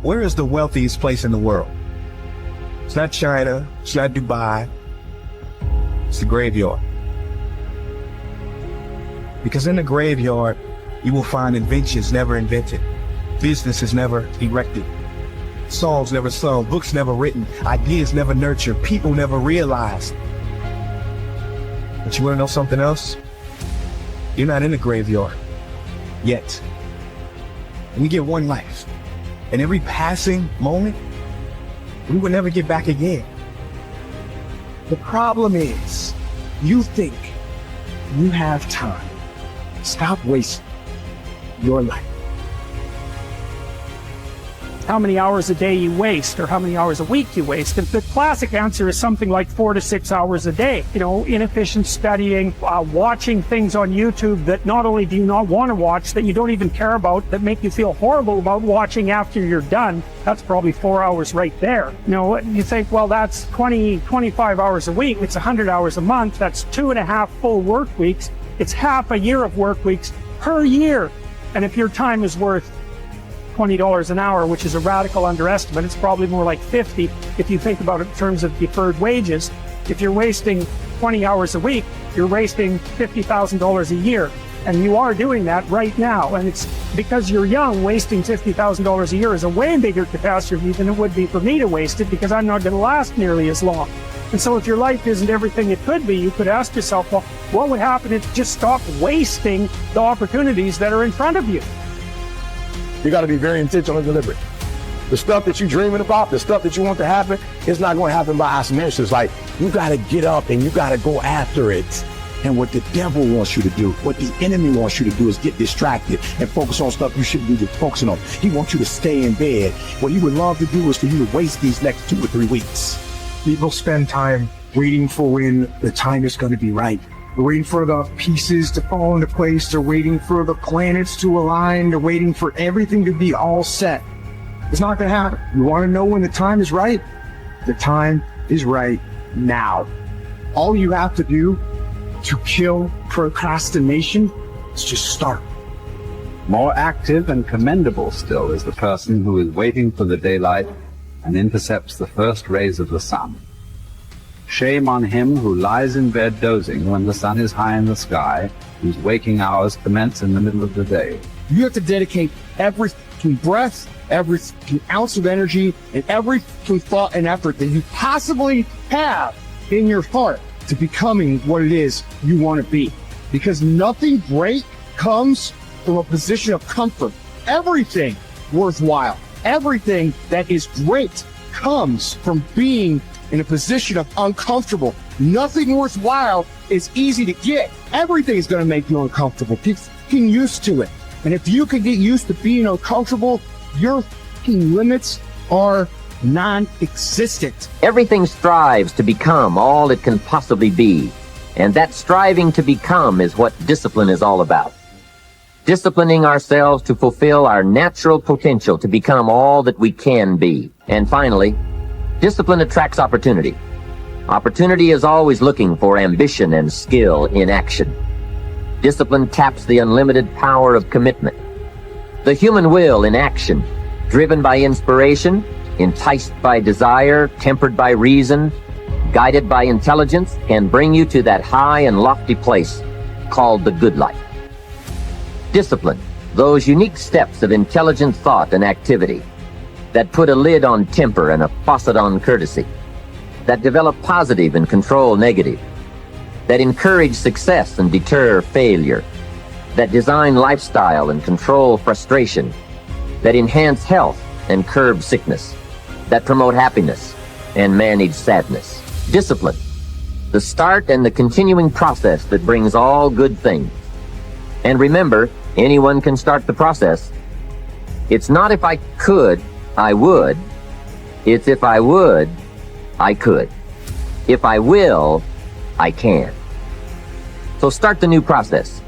Where is the wealthiest place in the world? It's not China, it's not Dubai, it's the graveyard. Because in the graveyard, you will find inventions never invented, businesses never erected, songs never sung, books never written, ideas never nurtured, people never realized. But you wanna know something else? You're not in the graveyard yet. We get one life, and every passing moment, we will never get back again. The problem is, you think you have time. Stop wasting your life. How many hours a day you waste or how many hours a week you waste. And the classic answer is something like 4 to 6 hours a day. You know, inefficient studying, watching things on YouTube that not only do you not want to watch, that you don't even care about, that make you feel horrible about watching after you're done. That's probably 4 hours right there. You know, you think, well, that's 25 hours a week. It's 100 hours a month. That's 2.5 full work weeks. It's half a year of work weeks per year. And if your time is worth $20 an hour, which is a radical underestimate, it's probably more like 50 if you think about it in terms of deferred wages. If you're wasting 20 hours a week, you're wasting $50,000 a year. And you are doing that right now. And it's because you're young, wasting $50,000 a year is a way bigger catastrophe than it would be for me to waste it, because I'm not going to last nearly as long. And so if your life isn't everything it could be, you could ask yourself, well, what would happen if you just stopped wasting the opportunities that are in front of you? You got to be very intentional and deliberate. The stuff that you're dreaming about, the stuff that you want to happen, it's not going to happen by osmosis. It's like, you got to get up and you got to go after it. And what the devil wants you to do, what the enemy wants you to do, is get distracted and focus on stuff you shouldn't be focusing on. He wants you to stay in bed. What he would love to do is for you to waste these next 2 or 3 weeks. People spend time waiting for when the time is going to be right. They're waiting for the pieces to fall into place. They're waiting for the planets to align. They're waiting for everything to be all set. It's not going to happen. You want to know when the time is right? The time is right now. All you have to do to kill procrastination is just start. More active and commendable still is the person who is waiting for the daylight and intercepts the first rays of the sun. Shame on him who lies in bed dozing when the sun is high in the sky, whose waking hours commence in the middle of the day. You have to dedicate every breath, every ounce of energy, and every thought and effort that you possibly have in your heart to becoming what it is you want to be. Because nothing great comes from a position of comfort. Everything worthwhile, everything that is great comes from being in a position of uncomfortable. Nothing worthwhile is easy to get. Everything is going to make you uncomfortable. Get used to it. And if you can get used to being uncomfortable, your limits are non-existent. Everything strives to become all it can possibly be. And that striving to become is what discipline is all about. Disciplining ourselves to fulfill our natural potential to become all that we can be. And finally, discipline attracts opportunity. Opportunity is always looking for ambition and skill in action. Discipline taps the unlimited power of commitment. The human will in action, driven by inspiration, enticed by desire, tempered by reason, guided by intelligence, can bring you to that high and lofty place called the good life. Discipline, those unique steps of intelligent thought and activity that put a lid on temper and a faucet on courtesy, that develop positive and control negative, that encourage success and deter failure, that design lifestyle and control frustration, that enhance health and curb sickness, that promote happiness and manage sadness. Discipline, the start and the continuing process that brings all good things. And remember, anyone can start the process. It's not if I could, I would. It's if I would, I could. If I will, I can. So start the new process.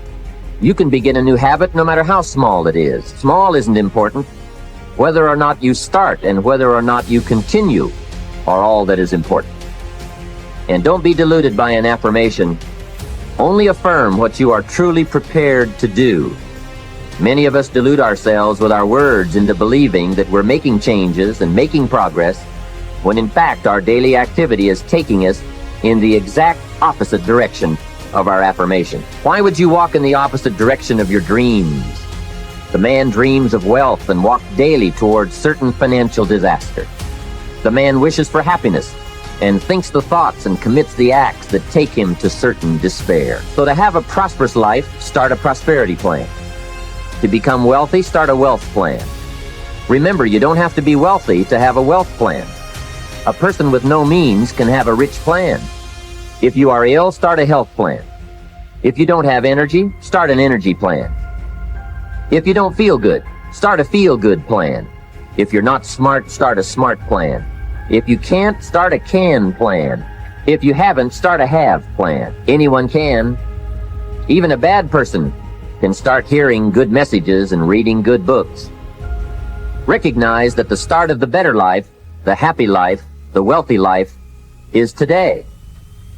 You can begin a new habit no matter how small it is. Small isn't important. Whether or not you start and whether or not you continue are all that is important. And don't be deluded by an affirmation. Only affirm what you are truly prepared to do. Many of us delude ourselves with our words into believing that we're making changes and making progress, when in fact our daily activity is taking us in the exact opposite direction of our affirmation. Why would you walk in the opposite direction of your dreams? The man dreams of wealth and walks daily towards certain financial disaster. The man wishes for happiness and thinks the thoughts and commits the acts that take him to certain despair. So to have a prosperous life, start a prosperity plan. To become wealthy, start a wealth plan. Remember, you don't have to be wealthy to have a wealth plan. A person with no means can have a rich plan. If you are ill, start a health plan. If you don't have energy, start an energy plan. If you don't feel good, start a feel-good plan. If you're not smart, start a smart plan. If you can't, start a can plan. If you haven't, start a have plan. Anyone can. Even a bad person can start hearing good messages and reading good books. Recognize that the start of the better life, the happy life, the wealthy life, is today.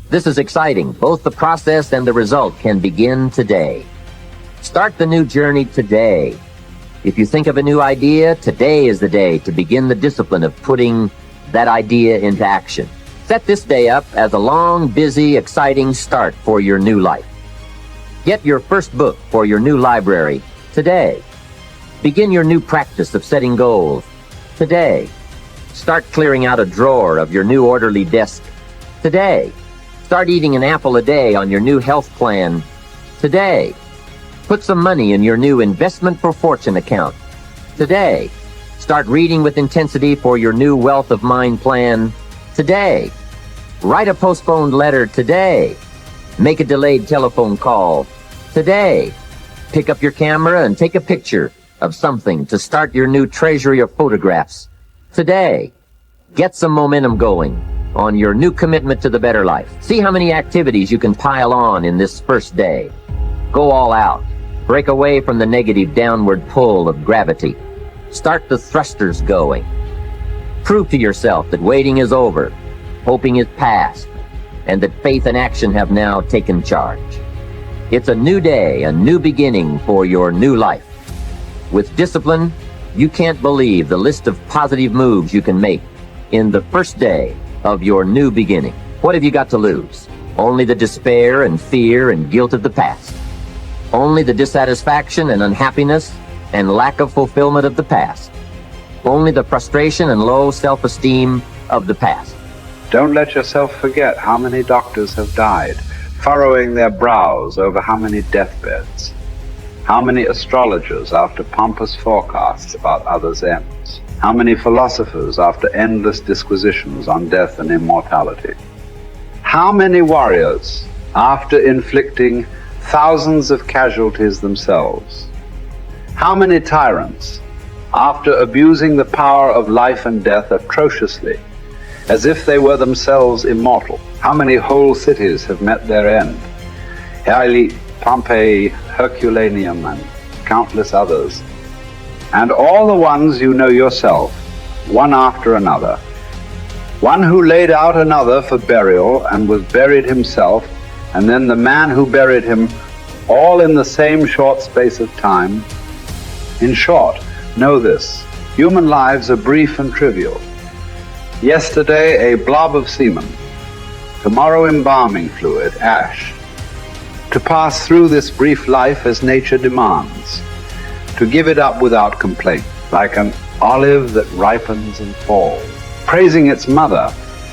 This is exciting. Both the process and the result can begin today. Start the new journey today. If you think of a new idea, today is the day to begin the discipline of putting that idea into action. Set this day up as a long, busy, exciting start for your new life. Get your first book for your new library today. Begin your new practice of setting goals today. Start clearing out a drawer of your new orderly desk today. Start eating an apple a day on your new health plan today. Put some money in your new investment for fortune account today. Start reading with intensity for your new wealth of mind plan today. Write a postponed letter today. Make a delayed telephone call today. Pick up your camera and take a picture of something to start your new treasury of photographs today. Get some momentum going on your new commitment to the better life. See how many activities you can pile on in this first day. Go all out. Break away from the negative downward pull of gravity. Start the thrusters going. Prove to yourself that waiting is over, hoping is past, and that faith and action have now taken charge. It's a new day, a new beginning for your new life. With discipline, you can't believe the list of positive moves you can make in the first day of your new beginning. What have you got to lose? Only the despair and fear and guilt of the past. Only the dissatisfaction and unhappiness and lack of fulfillment of the past. Only the frustration and low self-esteem of the past. Don't let yourself forget how many doctors have died, furrowing their brows over how many deathbeds. How many astrologers after pompous forecasts about others' ends. How many philosophers after endless disquisitions on death and immortality. How many warriors after inflicting thousands of casualties themselves. How many tyrants after abusing the power of life and death atrociously, as if they were themselves immortal. How many whole cities have met their end? Haile, Pompeii, Herculaneum, and countless others. And all the ones you know yourself, one after another. One who laid out another for burial and was buried himself, and then the man who buried him, all in the same short space of time. In short, know this: human lives are brief and trivial. Yesterday, a blob of semen. Tomorrow, embalming fluid, ash. To pass through this brief life as nature demands. To give it up without complaint, like an olive that ripens and falls. Praising its mother,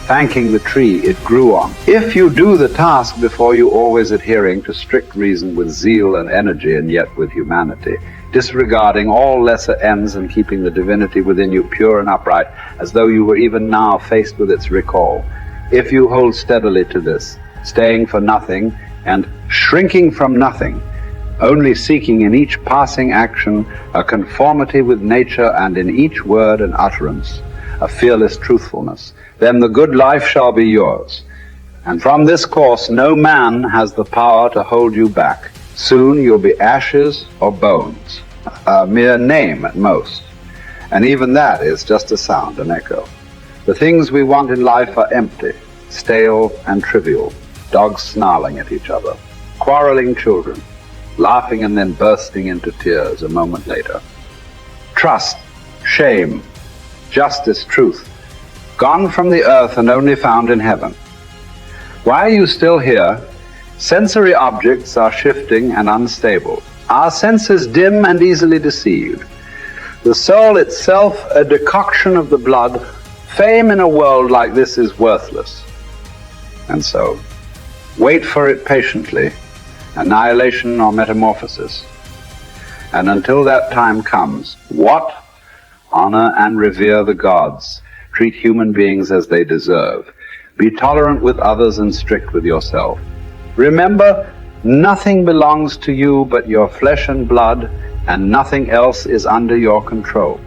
thanking the tree it grew on. If you do the task before you, always adhering to strict reason with zeal and energy, and yet with humanity, disregarding all lesser ends and keeping the divinity within you pure and upright, as though you were even now faced with its recall. If you hold steadily to this, staying for nothing and shrinking from nothing, only seeking in each passing action a conformity with nature, and in each word and utterance a fearless truthfulness, then the good life shall be yours. And from this course no man has the power to hold you back. Soon you'll be ashes or bones, a mere name at most. And even that is just a sound, an echo. The things we want in life are empty, stale and trivial. Dogs snarling at each other, quarreling children, laughing and then bursting into tears a moment later. Trust, shame, justice, truth, gone from the earth and only found in heaven. Why are you still here? Sensory objects are shifting and unstable. Our senses dim and easily deceived. The soul itself, a decoction of the blood. Fame in a world like this is worthless. And so, wait for it patiently, annihilation or metamorphosis. And until that time comes, what? Honor and revere the gods. Treat human beings as they deserve. Be tolerant with others and strict with yourself. Remember, nothing belongs to you but your flesh and blood, and nothing else is under your control.